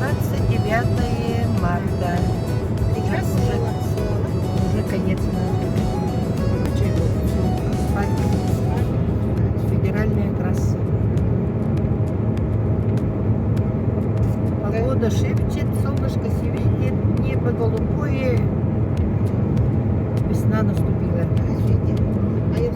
29 марта. Уже конец асфальт. Федеральная трасса. Погода шепчет, солнышко светит, небо голубое. Весна наступила. А я в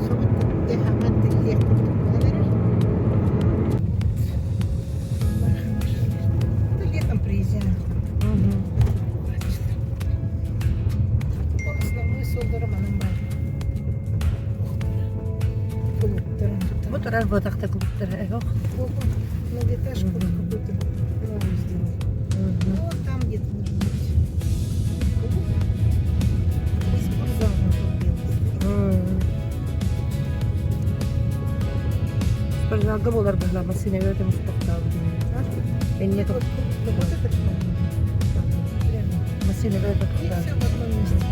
летом приезжаю. Основной солдером Вот работах-то клубтера. Многоэтажку какой-то новую сделал. Вот там где-то должно быть. И спортзал нужно Спортзалда болар бызла машина gördüm спортзал. Ben не Вот это прямо. Машина gördüm. И все в одном месте.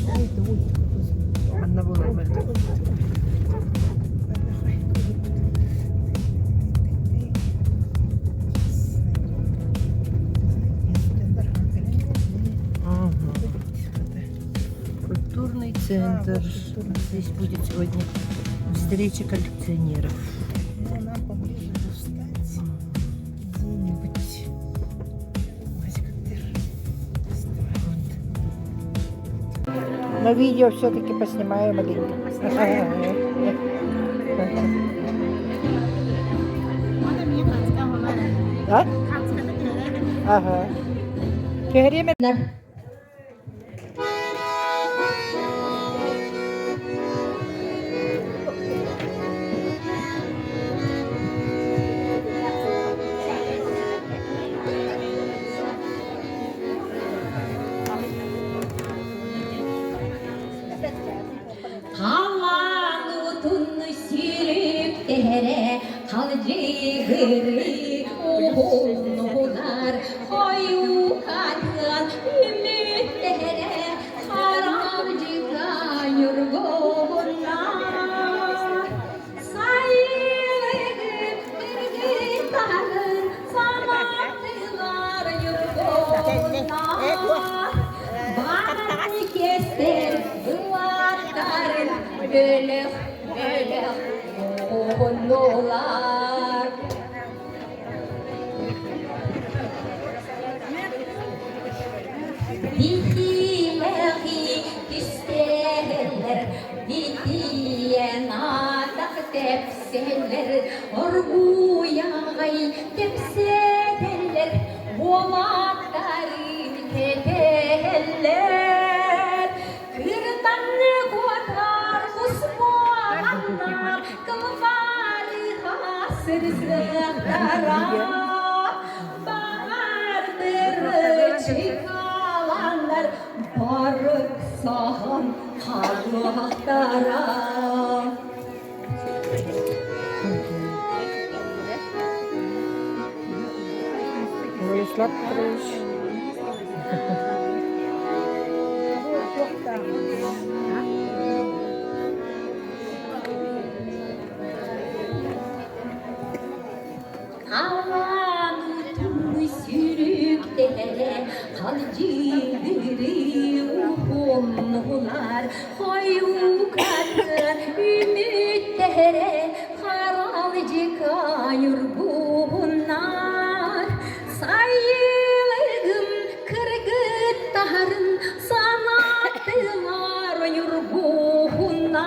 Ой, Anna болар ben. Культурный центр. Здесь будет сегодня встреча коллекционеров. Нам поближе бы встать где-нибудь. Но видео все-таки поснимаем маленько. Да? Ага. Время. Kalcıgırı oğullar koyukanlar ümitlere harabcıkan yurgunlar sayılır kırgıtanın samatlılar yurgunlar bana kester duvarların bölük bölük oğullar Bihilehi isterler, bihiyen adak tepseler, orguyay tepseler, bolatları teteller. Kırtanlı kotar kusmanlar, kılvarı hasırsızlara, bağırdır çıkalanlar, barık sahan karlıhtara. Выслаптырыш. Havanı sürüklere kalcıgırı oğullar koyukanlar ümitlere haralcıkan yurgunlar sayılırım kırgıtların sanatlılar yurgunlar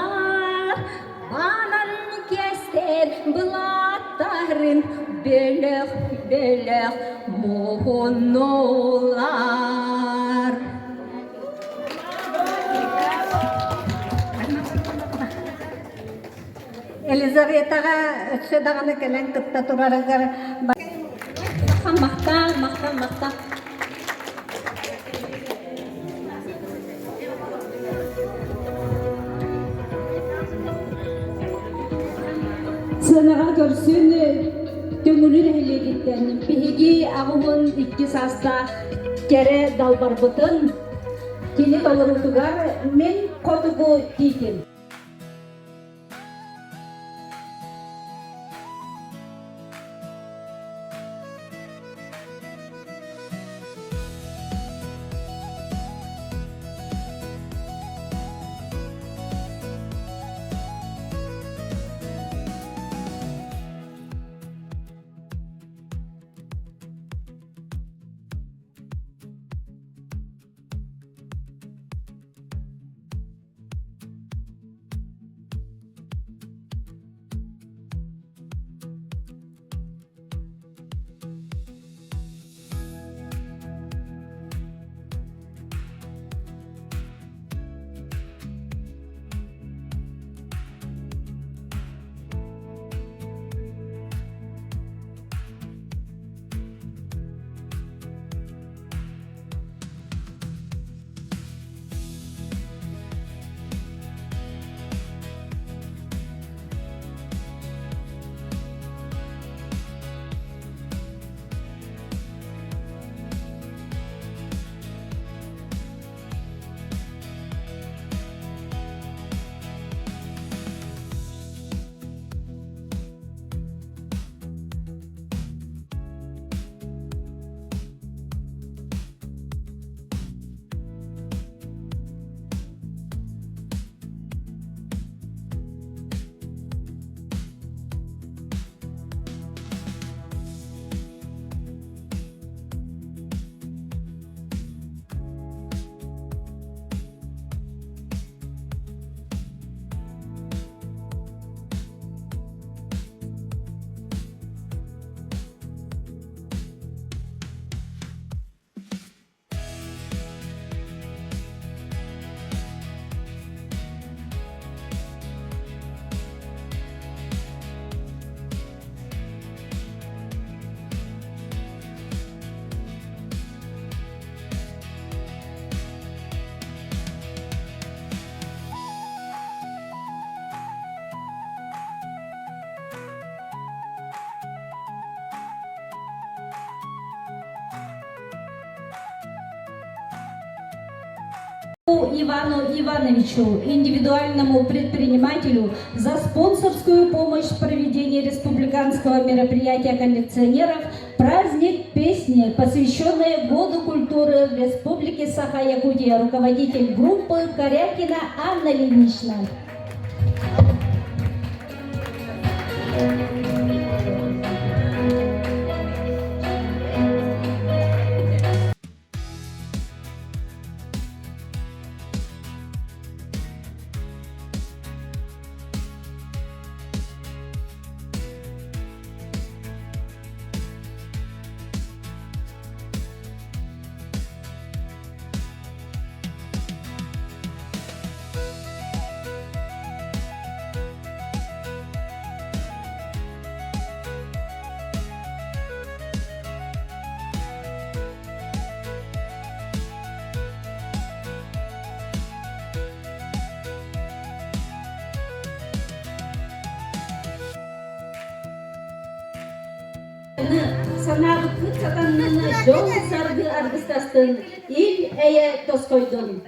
banan kester bılatların bölük bölük muhunlar Елизаветаға өтсе дағаны кәлен кытта тұрарыздар. Мақтан. Сынаға көрсін көңілін әлі кеттен. Беге ағуын 2 саста кәрі далбар бұтын. Келі доллар ұтығар мен қотығы дейдім. Ивану Ивановичу, индивидуальному предпринимателю, за спонсорскую помощь в проведении республиканского мероприятия коллекционеров «Праздник песни», посвященный Году культуры в Республике Саха-Якутия, руководитель группы Корякина Анна Ильинична. Sanabıklı çatanlığını yol sargı argıstastın il eye toskoydun.